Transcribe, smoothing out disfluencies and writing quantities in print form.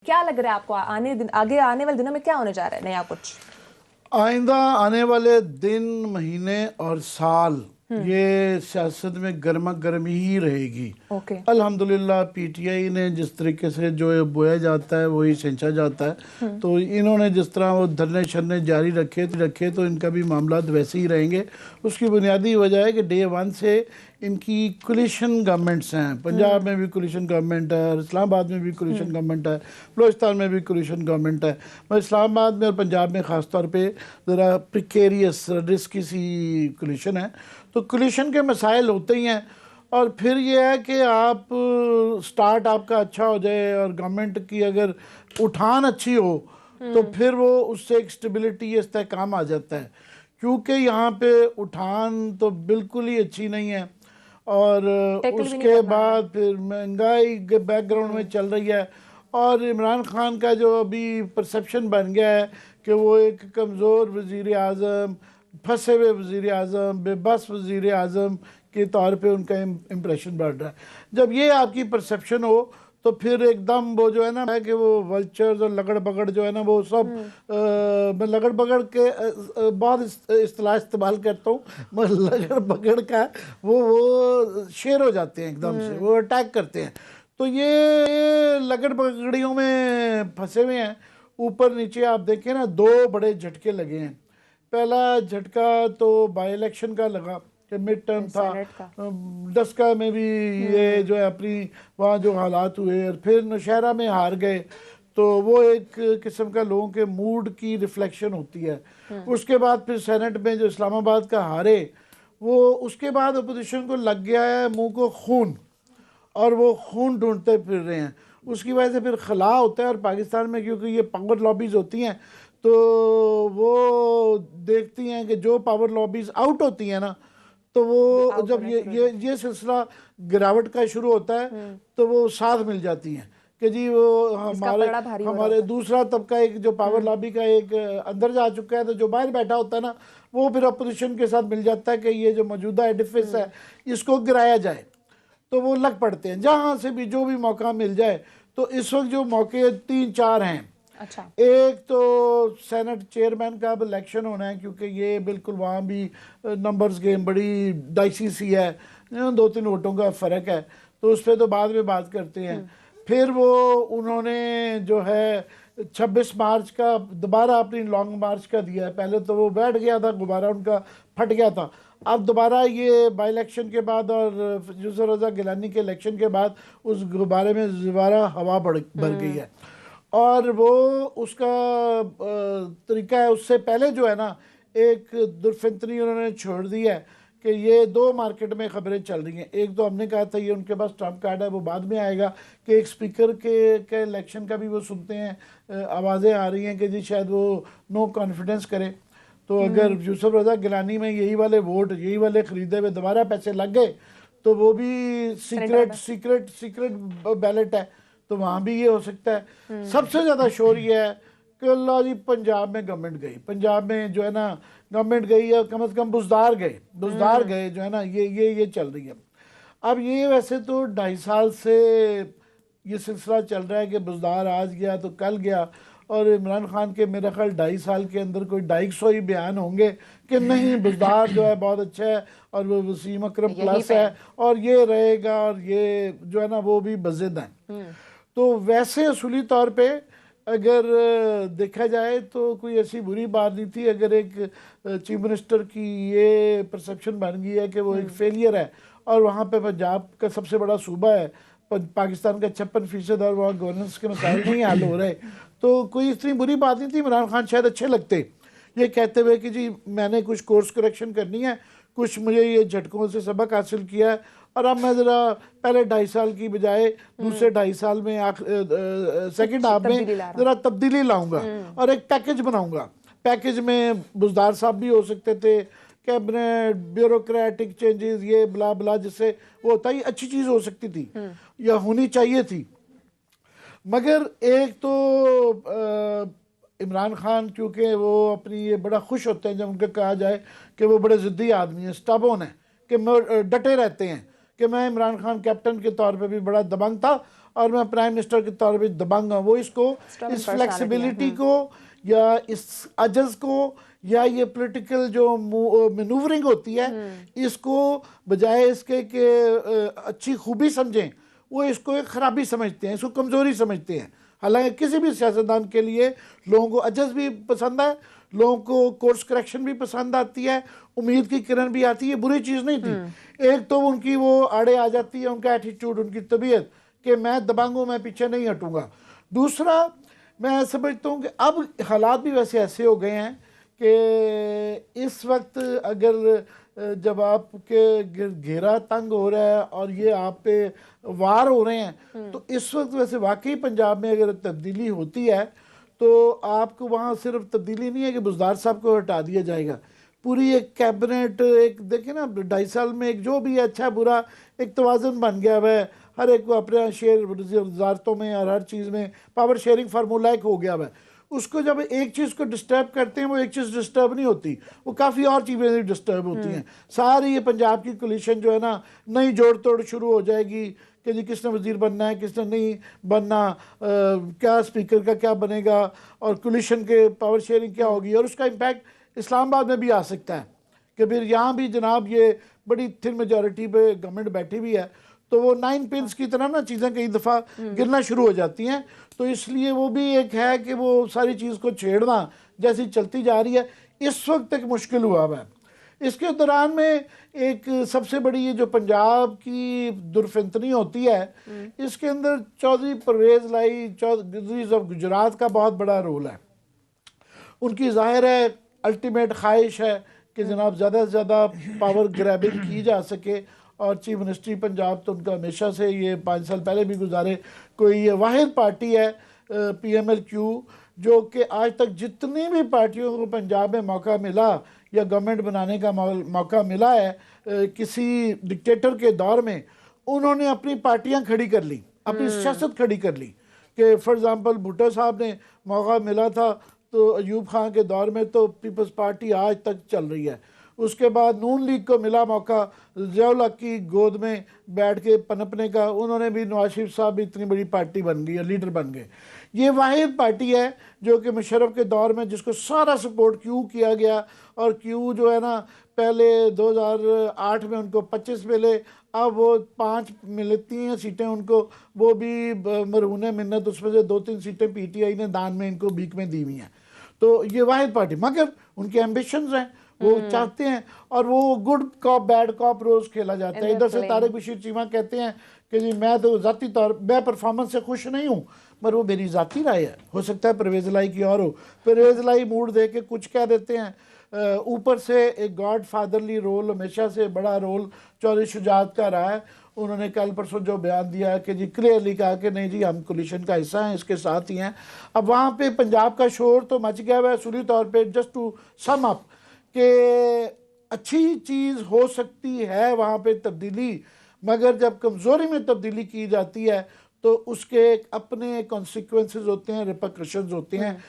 क्या लग रहा है आपको आगे आने वाले दिनों में क्या होने जा रहा है नया कुछ? आइंदा आने वाले दिन, महीने और साल ये सियासत में गर्मा गर्मी ही रहेगी। ओके। अल्हम्दुलिल्लाह पीटीआई ने जिस तरीके से जो ये बोया जाता है वही सिंचा जाता है, तो इन्होंने जिस तरह वो धरने शरने जारी रखे तो इनका भी मामला वैसे ही रहेंगे। उसकी बुनियादी वजह है कि डे वन से इनकी कोलिशन गवर्नमेंट्स हैं। पंजाब में भी कोलिशन गवर्नमेंट है, इस्लामाबाद में भी कोलिशन गवर्नमेंट है, बलोचिस्तान में भी कोलिशन गवर्नमेंट है। मैं इस्लामाबाद में और पंजाब में ख़ास तौर पे ज़रा प्रिकेरियस रिस्की सी कोलिशन है। तो कोलिशन के मसाइल होते ही हैं, और फिर ये है कि आप स्टार्ट आपका अच्छा हो जाए और गवर्नमेंट की अगर उठान अच्छी हो तो फिर वो उससे एक स्टेबिलिटी इस्तेहकाम आ जाता है। क्योंकि यहाँ पे उठान तो बिल्कुल ही अच्छी नहीं है, और उसके बाद फिर महंगाई के बैकग्राउंड में चल रही है, और इमरान खान का जो अभी परसेप्शन बन गया है कि वो एक कमज़ोर वज़ीर आज़म, फंसे हुए वज़ीर आज़म, बेबस वज़ीर आज़म के तौर पे उनका इम्प्रेशन बढ़ रहा है। जब ये आपकी परसेप्शन हो तो फिर एकदम वो जो है ना है कि वो वल्चर्स और लगड़ बगड़ जो है ना वो सब मैं लगड़ बगड़ के बहुत इस्तेलाह इस्तेमाल करता हूँ, मगर लगड़ बगड़ का वो शेर हो जाते हैं एकदम से, वो अटैक करते हैं। तो ये लगड़ बगड़ियों में फंसे हुए हैं। ऊपर नीचे आप देखें ना, दो बड़े झटके लगे हैं। पहला झटका तो बाई इलेक्शन का लगा कि मिड टर्म था, डस्का में भी ये जो है अपनी वहाँ जो हालात हुए, और फिर नौशहरा में हार गए, तो वो एक किस्म का लोगों के मूड की रिफ्लेक्शन होती है। उसके बाद फिर सेनेट में जो इस्लामाबाद का हारे, वो उसके बाद अपोजिशन को लग गया है मुंह को खून, और वो खून ढूंढते फिर रहे हैं। उसकी वजह से फिर खला होता है, और पाकिस्तान में क्योंकि ये पावर लॉबीज होती हैं तो वो देखती हैं कि जो पावर लॉबीज आउट होती हैं ना, तो वो जब ये सिलसिला गिरावट का शुरू होता है तो वो साथ मिल जाती हैं कि जी वो हमारे दूसरा तबका एक जो पावर लॉबी का एक अंदर जा चुका है, तो जो बाहर बैठा होता है ना वो फिर अपोजिशन के साथ मिल जाता है कि ये जो मौजूदा एडिफिस है इसको गिराया जाए। तो वो लग पड़ते हैं जहाँ से भी जो भी मौका मिल जाए। तो इस वक्त जो मौके 3-4 हैं। अच्छा। एक तो सेनेट चेयरमैन का अब इलेक्शन होना है, क्योंकि ये बिल्कुल वहाँ भी नंबर्स गेम बड़ी डाइसी सी है, 2-3 वोटों का फ़र्क है, तो उस पर तो बाद में बात करते हैं। फिर वो उन्होंने जो है 26 मार्च का दोबारा अपनी लॉन्ग मार्च का दिया है। पहले तो वो बैठ गया था, गुब्बारा उनका फट गया था। अब दोबारा ये बाई इलेक्शन के बाद और यूसुफ रज़ा गिलानी के इलेक्शन के बाद उस गुब्बारे में दोबारा हवा भर गई है, और वो उसका तरीका है। उससे पहले जो है ना एक दुर्फितनी उन्होंने छोड़ दी है कि ये दो मार्केट में खबरें चल रही हैं। एक तो हमने कहा था ये उनके पास ट्रम्प कार्ड है, वो बाद में आएगा, कि एक स्पीकर के इलेक्शन का भी वो सुनते हैं, आवाज़ें आ रही हैं कि जी शायद वो नो कॉन्फिडेंस करे। तो अगर यूसुफ रज़ा गिलानी में यही वाले वोट, यही वाले ख़रीदे हुए दोबारा पैसे लग गए, तो वो भी सीक्रेट बैलेट है, तो वहाँ भी ये हो सकता है। सबसे ज़्यादा शोर ये है कि अल्लाह जी पंजाब में गवर्नमेंट गई, पंजाब में जो है ना गवर्नमेंट गई है, कम से कम बुजदार गए जो है ना, ये चल रही है। अब ये वैसे तो 2.5 साल से ये सिलसिला चल रहा है कि बुजदार आज गया तो कल गया, और इमरान खान के मेरे ख्याल 2.5 साल के अंदर कोई 250 ही बयान होंगे कि नहीं बुजदार जो है बहुत अच्छा है, और वो वसीम अकरम प्लस है, और ये रहेगा, और ये जो है ना वो भी बज़िद हैं। तो वैसे असूली तौर पे अगर देखा जाए तो कोई ऐसी बुरी बात नहीं थी अगर एक चीफ मिनिस्टर की ये परसेप्शन बन गई है कि वो एक फेलियर है, और वहाँ पे पंजाब का सबसे बड़ा सूबा है, पाकिस्तान का 56%, और वहाँ गवर्नेंस के मसाइल नहीं हल हो रहे, तो कोई इतनी बुरी बात नहीं थी। इमरान खान शायद अच्छे लगते ये कहते हुए कि जी मैंने कुछ कोर्स करेक्शन करनी है, कुछ मुझे ये झटकों से सबक हासिल किया है, और अब मैं ज़रा पहले 2.5 साल की बजाय दूसरे 2.5 साल में सेकंड हाफ में ज़रा तब्दीली लाऊंगा और एक पैकेज बनाऊंगा। पैकेज में बुजदार साहब भी हो सकते थे, कैबिनेट, ब्यूरोक्रेटिक चेंजेस, ये बला बला, जिससे वो होता ही अच्छी चीज़ हो सकती थी या होनी चाहिए थी। मगर एक तो इमरान खान क्योंकि वो अपनी ये बड़ा खुश होते हैं जब उनके कहा जाए कि वो बड़े ज़िद्दी आदमी हैं, स्टबर्न है, कि डटे रहते हैं कि मैं इमरान खान कैप्टन के तौर पे भी बड़ा दबंग था और मैं प्राइम मिनिस्टर के तौर पे दबंग हूँ, वो इसको Stubborn इस personality फ्लेक्सिबिलिटी को या इस अजज को या ये पॉलिटिकल जो मैनूवरिंग होती है इसको बजाय इसके कि अच्छी खूबी समझें, वो इसको एक खराबी समझते हैं, इसको कमज़ोरी समझते हैं। हालांकि किसी भी सियासतदान के लिए लोगों को अजज भी पसंद है, लोगों को कोर्स करेक्शन भी पसंद आती है, उम्मीद की किरण भी आती है, बुरी चीज़ नहीं थी। एक तो उनकी वो आड़े आ जाती है, उनका एटीट्यूड, उनकी तबीयत कि मैं दबंग हूँ, मैं पीछे नहीं हटूंगा। दूसरा, मैं समझता हूँ कि अब हालात भी वैसे ऐसे हो गए हैं कि इस वक्त अगर जब आपके घेरा तंग हो रहा है और ये आप पे वार हो रहे हैं, तो इस वक्त वैसे वाकई पंजाब में अगर तब्दीली होती है तो आपको वहाँ सिर्फ तब्दीली नहीं है कि बुज़दार साहब को हटा दिया जाएगा, पूरी एक कैबिनेट, एक देखें ना 2.5 साल में एक जो भी अच्छा बुरा एक तवाज़ुन बन गया हुआ है, हर एक को अपने शेयर वजारतों में और हर चीज़ में पावर शेयरिंग फार्मूला एक हो गया हुआ है। उसको जब एक चीज़ को डिस्टर्ब करते हैं, वो एक चीज़ डिस्टर्ब नहीं होती, वो काफ़ी और चीज़ें डिस्टर्ब होती हैं। सारी ये पंजाब की कोलिशन जो है ना, नई जोड़ तोड़ शुरू हो जाएगी कि जी किसने वजीर बनना है, किसने नहीं बनना, क्या स्पीकर का क्या बनेगा और कोलिशन के पावर शेयरिंग क्या होगी, और उसका इम्पैक्ट इस्लामाबाद में भी आ सकता है कि फिर यहाँ भी जनाब ये बड़ी थिन मेजॉरिटी पे गवर्नमेंट बैठी हुई है, तो वो 9 पिन्स की तरह ना चीज़ें कई दफ़ा गिरना शुरू हो जाती हैं। तो इसलिए वो भी एक है कि वो सारी चीज़ को छेड़ना जैसी चलती जा रही है, इस वक्त एक मुश्किल हुआ है। इसके दौरान में एक सबसे बड़ी ये जो पंजाब की दुर्फितनी होती है, इसके अंदर चौधरी परवेज़ लाई, चौधरी ऑफ गुजरात का बहुत बड़ा रोल है। उनकी ज़ाहिर है अल्टीमेट ख्वाहिश है कि जनाब ज़्यादा से ज़्यादा पावर ग्रैबिंग की जा सके, और चीफ मिनिस्ट्री पंजाब तो उनका हमेशा से, ये 5 साल पहले भी गुजारे, कोई ये वाहिद पार्टी है PMLQ जो कि आज तक जितनी भी पार्टियों को पंजाब में मौका मिला या गवर्नमेंट बनाने का मौका मिला है किसी डिक्टेटर के दौर में, उन्होंने अपनी पार्टियां खड़ी कर ली, अपनी सियासत खड़ी कर ली। कि फॉर एग्ज़ाम्पल भुट्टो साहब ने मौका मिला था तो अयूब खान के दौर में, तो पीपल्स पार्टी आज तक चल रही है। उसके बाद नून लीग को मिला मौका ज़ियाउल हक की गोद में बैठ के पनपने का, उन्होंने भी, नवाज शरीफ साहब भी इतनी बड़ी पार्टी बन गई, लीडर बन गए। ये वाहिद पार्टी है जो कि मुशर्रफ के दौर में जिसको सारा सपोर्ट क्यू किया गया, और क्यू जो है ना पहले 2008 में उनको 25 मिले, अब वो 5 मिलती हैं सीटें उनको, वो भी मरहून मिन्नत, उसमें से 2-3 सीटें PTI ने दान में इनको बीक में दी हुई हैं। तो ये वाहिद पार्टी, मगर उनके एम्बिशंस हैं, वो चाहते हैं, और वो गुड कॉप बैड कॉप रोज खेला जाता है। इधर से तारिक बशीर चीमा कहते हैं कि जी मैं तो ज़ाती तौर मैं परफॉर्मेंस से खुश नहीं हूँ, पर वो मेरी ज़ाती राय है, हो सकता है परवेज़ लाई की और हो, परवेज़ लाई मूड दे के कुछ कह देते हैं। ऊपर से एक गॉड फादरली रोल हमेशा से बड़ा रोल चौधरी शुजात का रहा है। उन्होंने कल परसों जो बयान दिया कि जी क्लियरली कहा कि नहीं जी हम कोलिशन का हिस्सा हैं, इसके साथ ही हैं। अब वहाँ पे पंजाब का शोर तो मच गया हुआ है सूरी तौर पे, जस्ट टू सम अप, कि अच्छी चीज़ हो सकती है वहाँ पे तब्दीली, मगर जब कमज़ोरी में तब्दीली की जाती है तो उसके अपने कॉन्सिक्वेंसेस होते हैं, रिपरकशंस होते हैं।